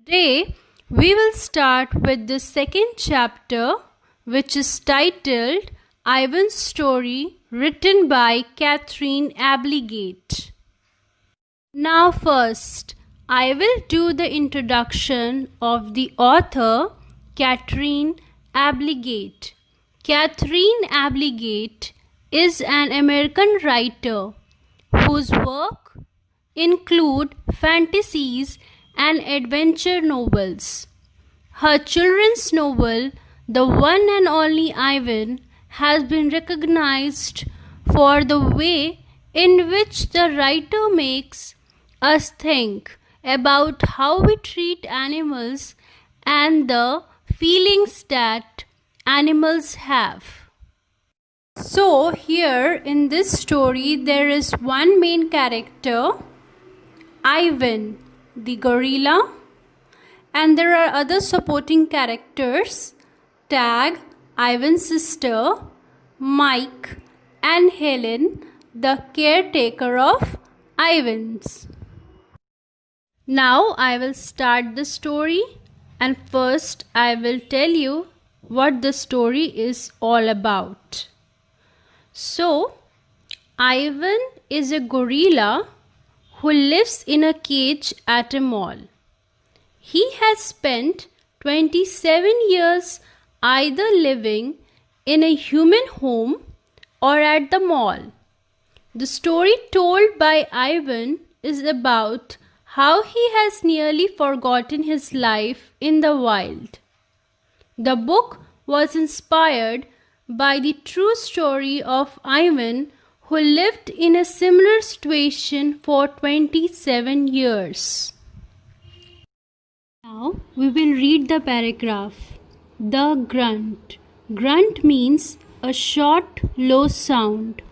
Today, we will start with the second chapter, which is titled Ivan's Story, written by Catherine Applegate. Now, first, I will do the introduction of the author, Catherine Applegate. Catherine Applegate is an American writer whose work include fantasies and adventure novels. Her children's novel, The One and Only Ivan, has been recognized for the way in which the writer makes us think about how we treat animals and the feelings that animals have. So, here in this story, there is one main character, Ivan, the gorilla, and there are other supporting characters, Tag, Ivan's sister, Mike, and Helen, the caretaker of Ivan's. Now I will start the story, and first I will tell you what the story is all about. So, Ivan is a gorilla who lives in a cage at a mall. He has spent 27 years either living in a human home or at the mall. The story told by Ivan is about how he has nearly forgotten his life in the wild. The book was inspired by the true story of Ivan, who lived in a similar situation for 27 years. Now we will read the paragraph. The grunt. Grunt means a short, low sound.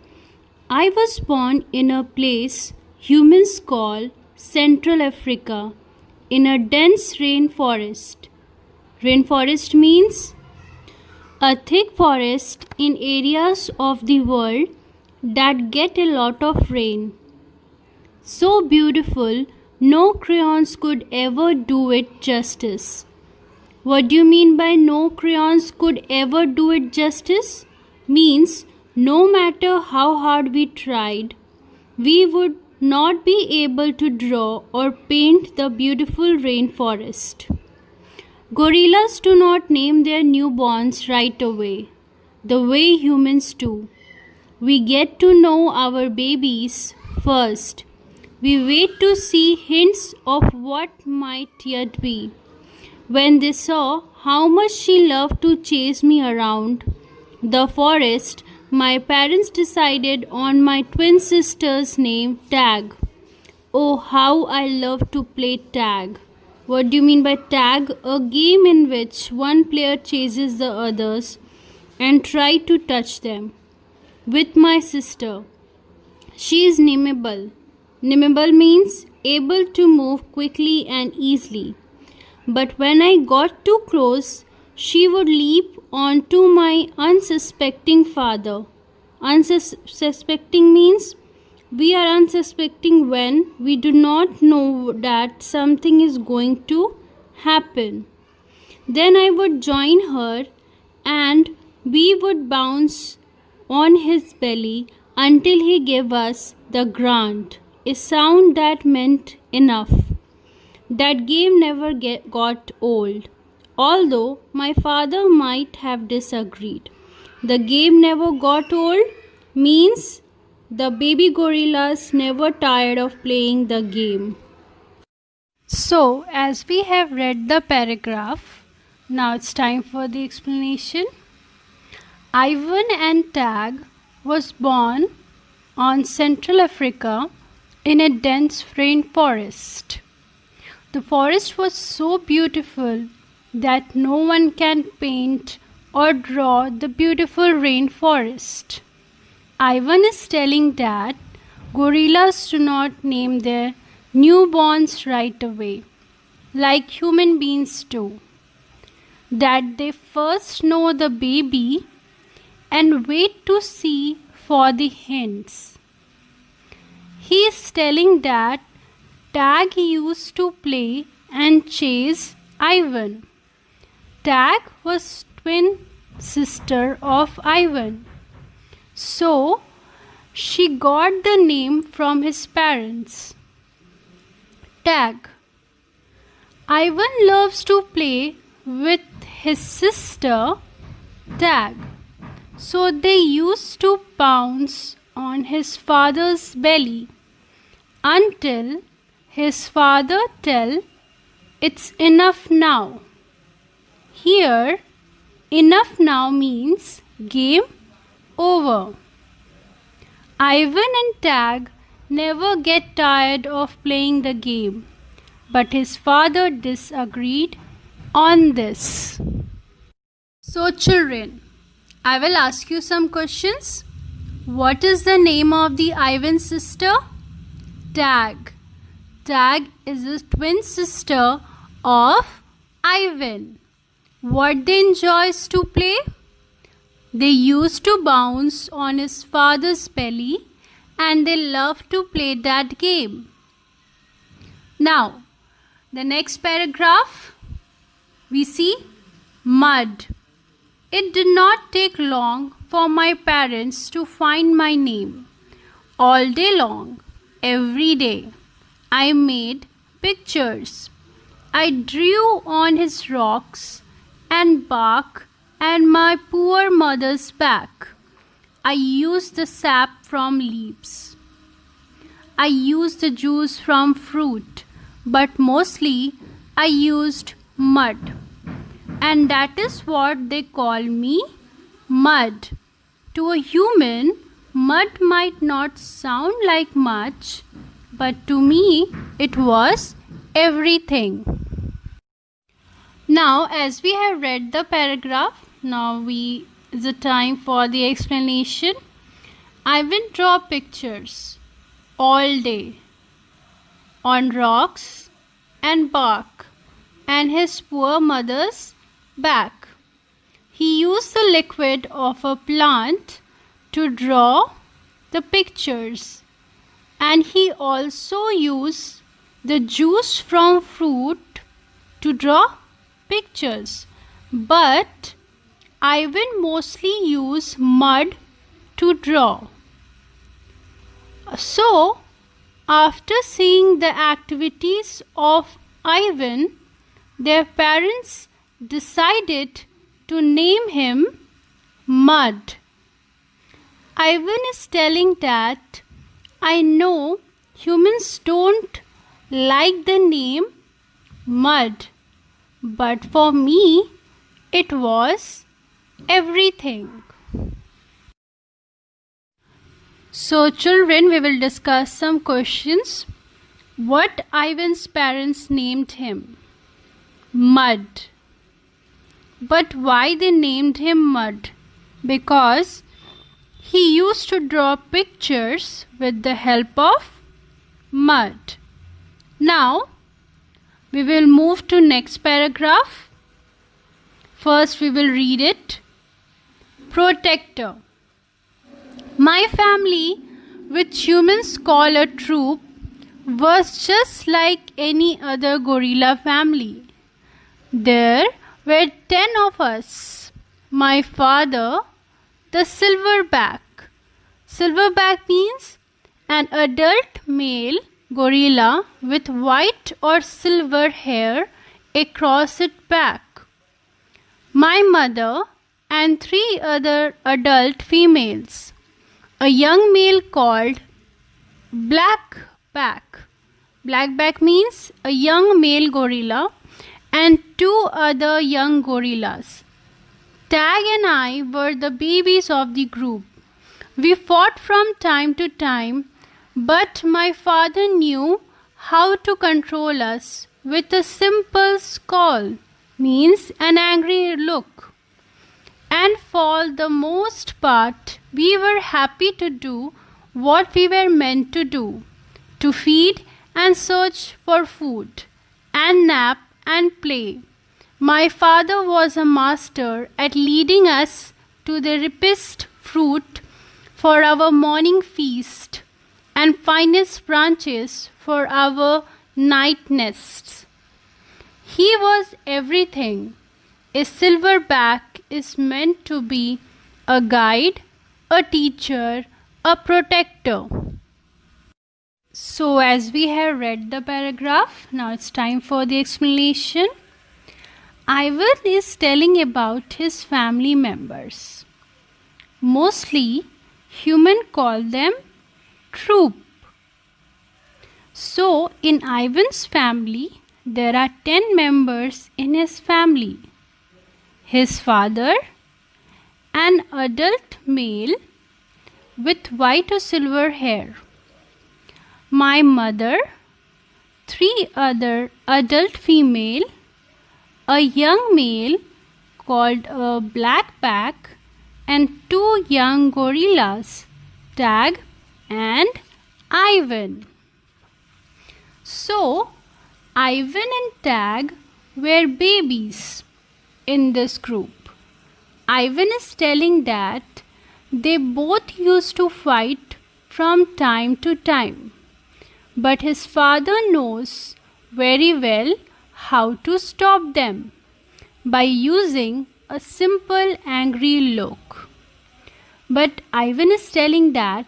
I was born in a place humans call Central Africa, in a dense rainforest. Rainforest means a thick forest in areas of the world that get a lot of rain. So beautiful, no crayons could ever do it justice. What do you mean by no crayons could ever do it justice? Means no matter how hard we tried, we would not be able to draw or paint the beautiful rainforest. Gorillas do not name their newborns right away, the way humans do. We get to know our babies first. We wait to see hints of what might yet be. When they saw how much she loved to chase me around the forest, my parents decided on my twin sister's name, Tag. Oh, how I love to play tag. What do you mean by tag? A game in which one player chases the others and try to touch them. With my sister. She is nimble. Nimble means able to move quickly and easily. But when I got too close, she would leap onto my unsuspecting father. Unsuspecting means we are unsuspecting when we do not know that something is going to happen. Then I would join her and we would bounce on his belly until he gave us the grunt, a sound that meant enough. That game never got old, although my father might have disagreed. The game never got old means the baby gorillas never tired of playing the game. So, as we have read the paragraph, now it's time for the explanation. Ivan and Tag was born on Central Africa in a dense rainforest. The forest was so beautiful that no one can paint or draw the beautiful rainforest. Ivan is telling that gorillas do not name their newborns right away, like human beings do. That they first know the baby and wait to see for the hints. He is telling that Tag used to play and chase Ivan. Tag was twin sister of Ivan. So she got the name from his parents. Tag. Ivan loves to play with his sister Tag. So they used to bounce on his father's belly until his father tell, "It's enough now." Here, enough now means game over. Ivan and Tag never get tired of playing the game, but his father disagreed on this. So children, I will ask you some questions. What is the name of the Ivan's sister? Tag. Tag is the twin sister of Ivan. What they enjoys to play? They used to bounce on his father's belly and they love to play that game. Now, the next paragraph, we see mud. It did not take long for my parents to find my name. All day long, every day, I made pictures. I drew on his rocks and bark and my poor mother's back. I used the sap from leaves. I used the juice from fruit, but mostly I used mud. And that is what they call me, mud. To a human, mud might not sound like much, but to me it was everything. Now, as we have read the paragraph, is the time for the explanation. I will draw pictures all day on rocks and bark and his poor mother's back. He used the liquid of a plant to draw the pictures, and he also used the juice from fruit to draw pictures. But Ivan mostly used mud to draw. So, after seeing the activities of Ivan, their parents decided to name him Mud. Ivan is telling that I know humans don't like the name Mud, but for me it was everything. So children, we will discuss some questions. What Ivan's parents named him? Mud. But why they named him Mud? Because he used to draw pictures with the help of mud. Now we will move to next paragraph. First we will read it. Protector. My family, which humans call a troop, was just like any other gorilla family. There were 10 of us. My father, the silverback. Silverback means an adult male gorilla with white or silver hair across its back. My mother and 3 other adult females. A young male called Blackback. Blackback means a young male gorilla and 2 other young gorillas. Tag and I were the babies of the group. We fought from time to time, but my father knew how to control us with a simple scowl, means an angry look. And for the most part, we were happy to do what we were meant to do, to feed and search for food, and nap and play. My father was a master at leading us to the rippest fruit for our morning feast and finest branches for our night nests. He was everything. A silverback is meant to be a guide, a teacher, a protector. So, as we have read the paragraph, now it's time for the explanation. Ivan is telling about his family members. Mostly, humans call them troop. So, in Ivan's family, there are 10 members in his family. His father, an adult male with white or silver hair. My mother, 3 other adult female, a young male called a blackback, and 2 young gorillas, Tag and Ivan. So, Ivan and Tag were babies in this group. Ivan is telling that they both used to fight from time to time, but his father knows very well how to stop them by using a simple angry look. But Ivan is telling that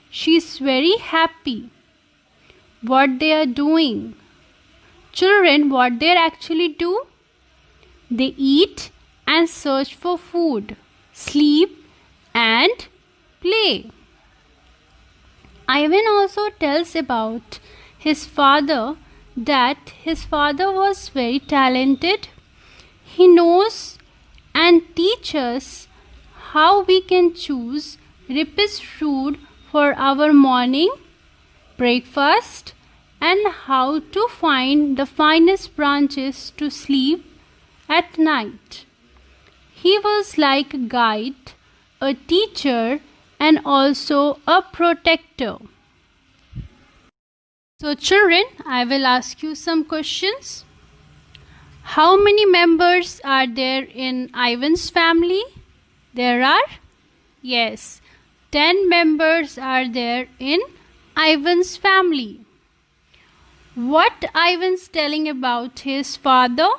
she is very happy what they are doing. Children, what they actually do? They eat and search for food, sleep and play. Ivan also tells about his father that his father was very talented. He knows and teaches how we can choose richest food for our morning breakfast and how to find the finest branches to sleep at night. He was like a guide, a teacher, and also a protector. So children, I will ask you some questions. How many members are there in Ivan's family? There are? Yes, 10 members are there in Ivan's family. What Ivan's telling about his father?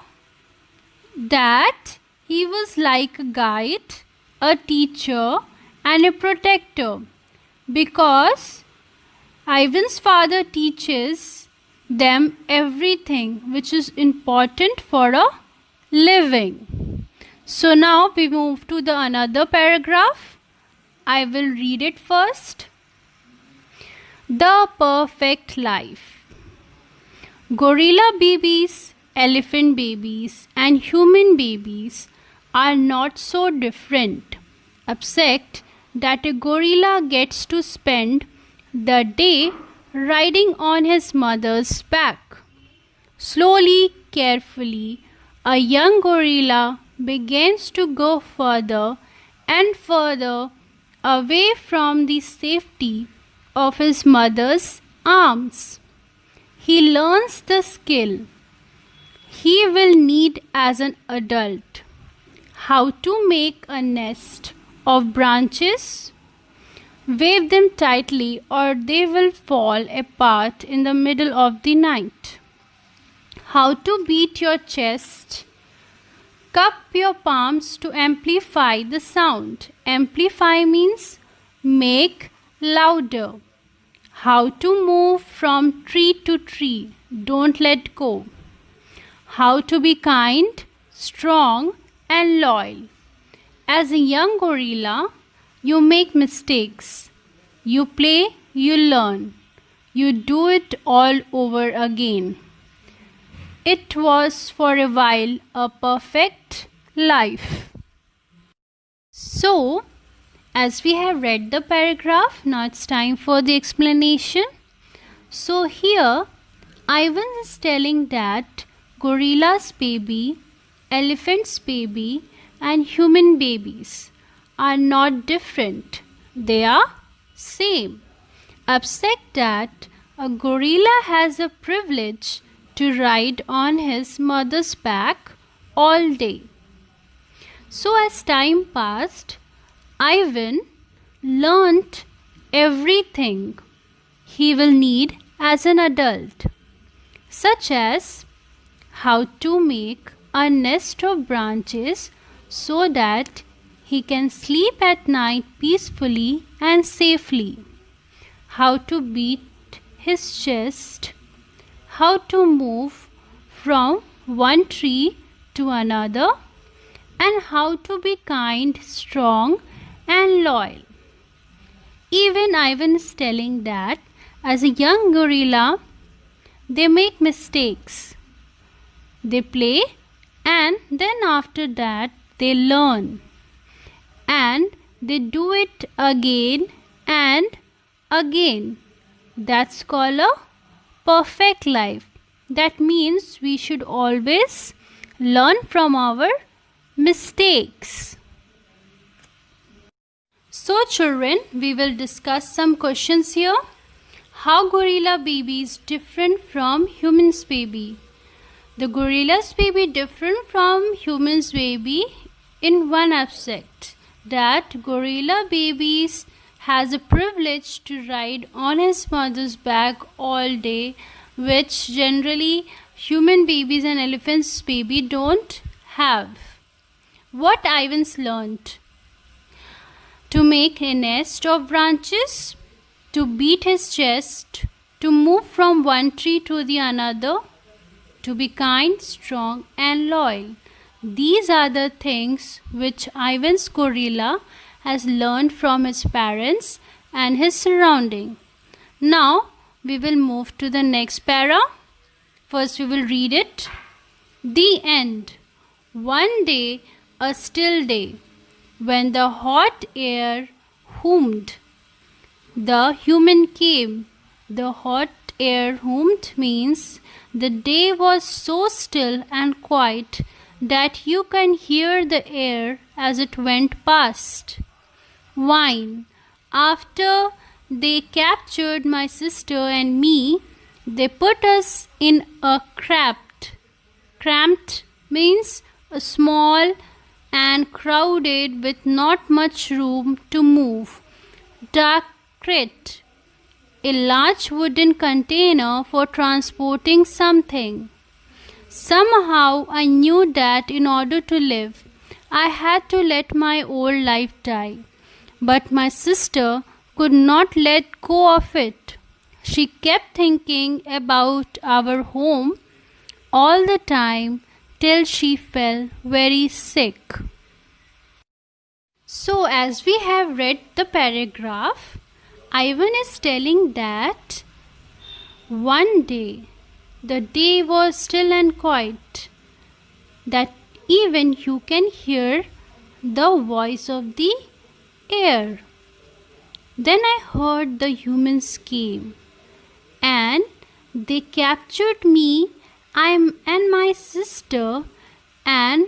That he was like a guide, a teacher, and a protector, because Ivan's father teaches them everything which is important for a living. So now we move to the another paragraph. I will read it first. The perfect life. Gorilla babies, elephant babies, and human babies are not so different, except that a gorilla gets to spend the day riding on his mother's back. Slowly, carefully, a young gorilla begins to go further and further away from the safety of his mother's arms. He learns the skill he will need as an adult: how to make a nest of branches, wave them tightly or they will fall apart in the middle of the night, how to beat your chest, cup your palms to amplify the sound. Amplify means make louder. How to move from tree to tree, don't let go. How to be kind, strong, and loyal. As a young gorilla, you make mistakes. You play, you learn. You do it all over again. It was for a while a perfect life. So, as we have read the paragraph, now it's time for the explanation. So here, Ivan is telling that gorilla's baby, elephant's baby, and human babies are not different. They are same. Except that a gorilla has a privilege to ride on his mother's back all day. So as time passed, Ivan learnt everything he will need as an adult, such as how to make a nest of branches so that he can sleep at night peacefully and safely, how to beat his chest, how to move from one tree to another, and how to be kind, strong, and loyal. Even Ivan is telling that as a young gorilla, they make mistakes. They play and then after that they learn. And they do it again and again. That's called a perfect life. That means we should always learn from our mistakes. So children, we will discuss some questions here. How gorilla baby is different from human's baby? The gorilla's baby different from human's baby in one aspect, that gorilla babies has a privilege to ride on his mother's back all day, which generally human babies and elephants baby don't have. What Ivan's learned? To make a nest of branches, to beat his chest, to move from one tree to the another, to be kind, strong, and loyal. These are the things which Ivan's gorilla has learned from his parents and his surrounding. Now we will move to the next para. First we will read it. The end. One day, a still day, when the hot air hummed, the human came. The hot air hummed means the day was so still and quiet that you can hear the air as it went past. Wine. After they captured my sister and me, they put us in a cramped means a small and crowded with not much room to move, dark crate, a large wooden container for transporting something. Somehow I knew that in order to live, I had to let my old life die. But my sister could not let go of it. She kept thinking about our home all the time till she fell very sick. So as we have read the paragraph, Ivan is telling that one day the day was still and quiet, that even you can hear the voice of the air. Then I heard the humans came and they captured me and my sister and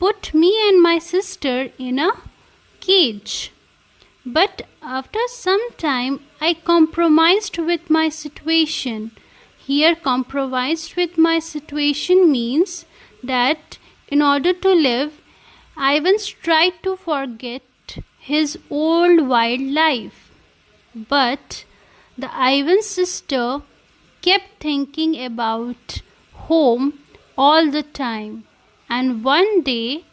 put me and my sister in a cage. But after some time I compromised with my situation. Here compromised with my situation means that in order to live, Ivan tried to forget his old wild life. But the Ivan's sister kept thinking about home all the time, and one day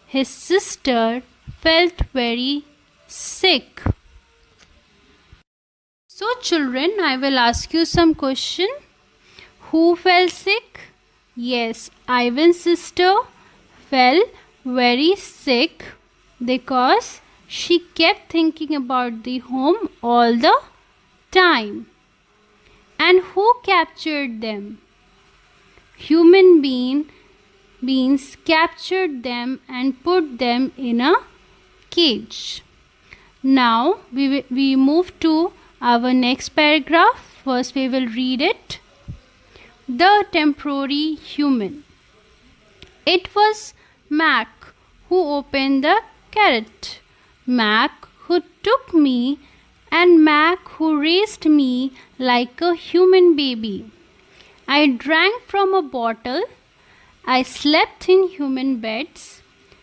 his sister felt very sick. So children, I will ask you some question. Who fell sick? Yes, Ivan's sister fell very sick because she kept thinking about the home all the time. And who captured them? Human beings captured them and put them in a cage. Now we move to our next paragraph. First we will read it. The temporary human. It was Mac who opened the carrot, Mac who took me, and Mac who raised me like a human baby. I drank from a bottle, I slept in human beds,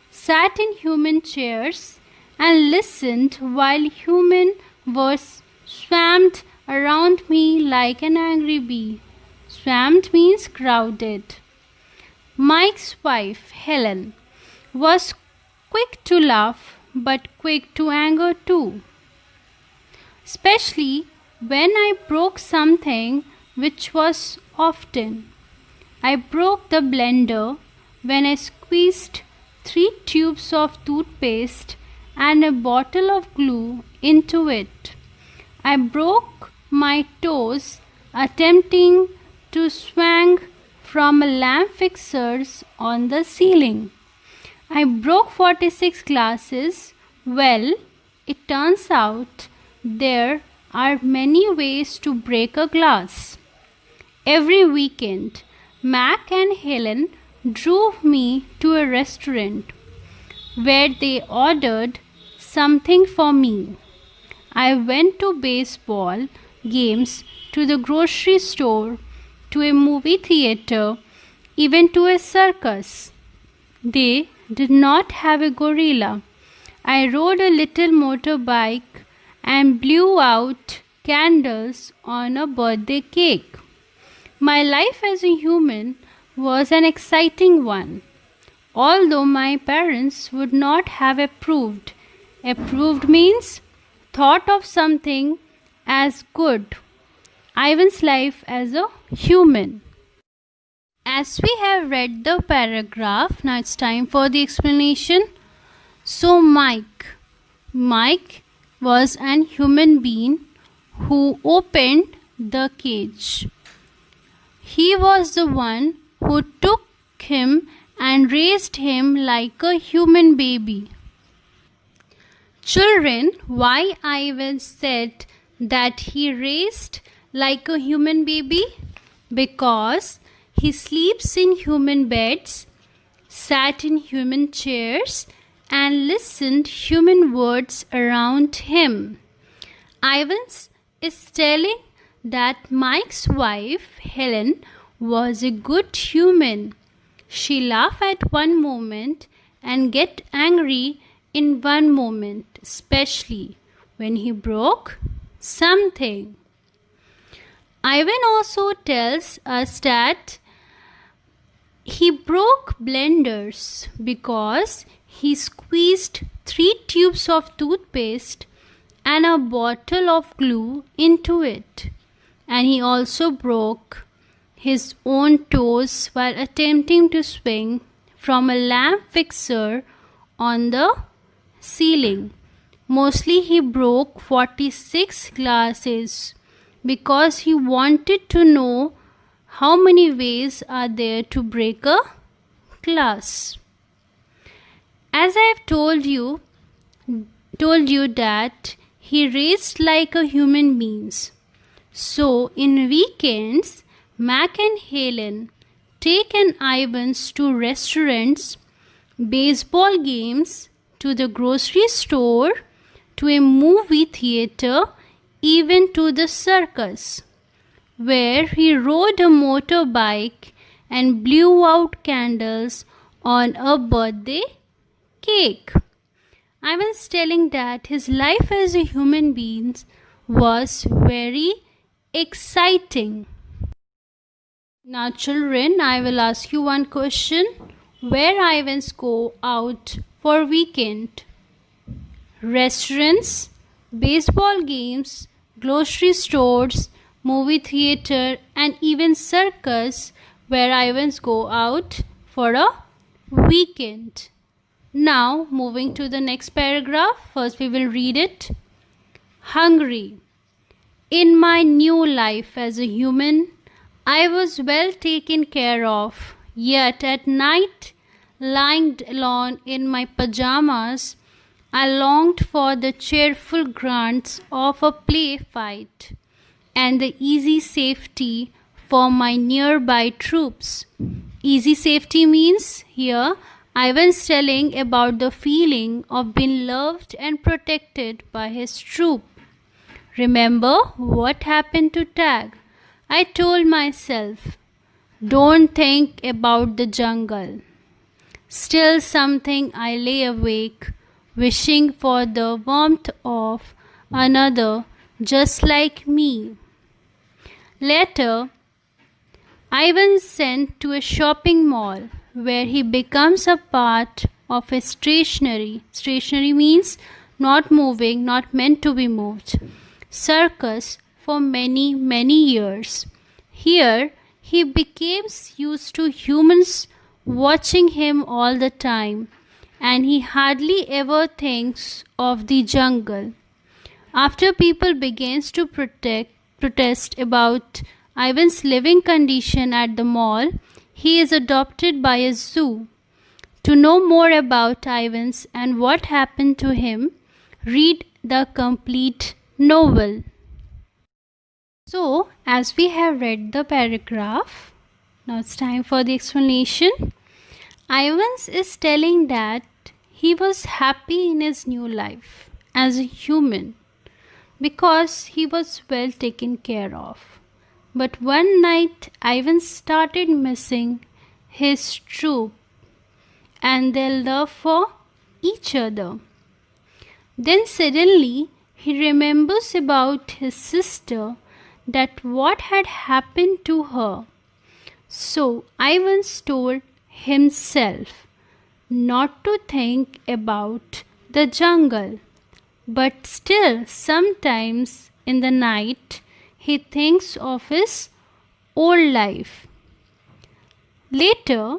sat in human chairs, and listened while human was swarmed around me like an angry bee. Swarmed means crowded. Mike's wife, Helen, was quick to laugh but quick to anger too, especially when I broke something, which was often. I broke the blender when I squeezed 3 tubes of toothpaste and a bottle of glue into it. I broke my toes attempting to swing from a lamp fixtures on the ceiling. I broke 46 glasses. Well, it turns out there are many ways to break a glass. Every weekend, Mac and Helen drove me to a restaurant where they ordered something for me. I went to baseball games, to the grocery store, to a movie theater, even to a circus. They did not have a gorilla. I rode a little motorbike and blew out candles on a birthday cake. My life as a human was an exciting one, although my parents would not have approved. Approved means thought of something as good. Ivan's life as a human. As we have read the paragraph, now it's time for the explanation. So Mike was an human being who opened the cage. He was the one who took him and raised him like a human baby. Children, why Ivan said that he raised like a human baby? Because he sleeps in human beds, sat in human chairs, and listened human words around him. Ivan is telling that Mike's wife, Helen, was a good human. She laughed at one moment and get angry in one moment, especially when he broke something. Ivan also tells us that he broke blenders because he squeezed 3 tubes of toothpaste and a bottle of glue into it. And he also broke his own toes while attempting to swing from a lamp fixture on the ceiling. Mostly he broke 46 glasses because he wanted to know how many ways are there to break a glass. As I have told you that he raised like a human being. So in weekends, Mac and Helen take an Ivans to restaurants, baseball games, to the grocery store, to a movie theater, even to the circus, where he rode a motorbike and blew out candles on a birthday cake. I was telling that his life as a human being was very exciting. Now children, I will ask you one question. Where Ivans go out for weekend? Restaurants, baseball games, grocery stores, movie theater, and even circus, where Ivans go out for a weekend. Now moving to the next paragraph. First we will read it. Hungry. In my new life as a human, I was well taken care of, yet at night, lying alone in my pajamas, I longed for the cheerful grunts of a play fight and the easy safety for my nearby troops. Easy safety means here Ivan's telling about the feeling of being loved and protected by his troop. Remember what happened to Tag? I told myself, don't think about the jungle. Still something I lay awake, wishing for the warmth of another just like me. Later, I was sent to a shopping mall where he becomes a part of a stationary. Stationary means not moving, not meant to be moved. Circus for many, many years. Here, he becomes used to humans watching him all the time, and he hardly ever thinks of the jungle. After people begins to protest about Ivan's living condition at the mall, he is adopted by a zoo. To know more about Ivans and what happened to him, read the complete novel. So, as we have read the paragraph, now it's time for the explanation. Ivans is telling that he was happy in his new life as a human because he was well taken care of. But one night, Ivan started missing his troop and their love for each other. Then suddenly, he remembers about his sister, that what had happened to her. So Ivan told himself not to think about the jungle. But still, sometimes in the night, he thinks of his old life. Later,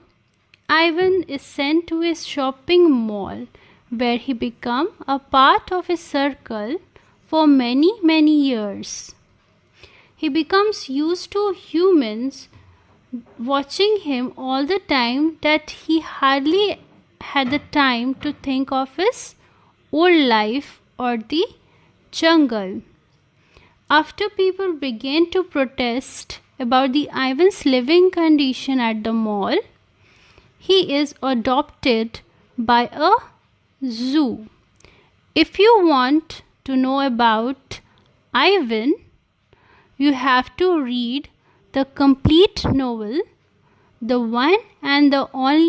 Ivan is sent to a shopping mall where he becomes a part of a circle for many, many years. He becomes used to humans watching him all the time that he hardly had the time to think of his old life or the jungle. After people began to protest about the Ivan's living condition at the mall, he is adopted by a zoo. If you want to know about Ivan, you have to read the complete novel, the one and the only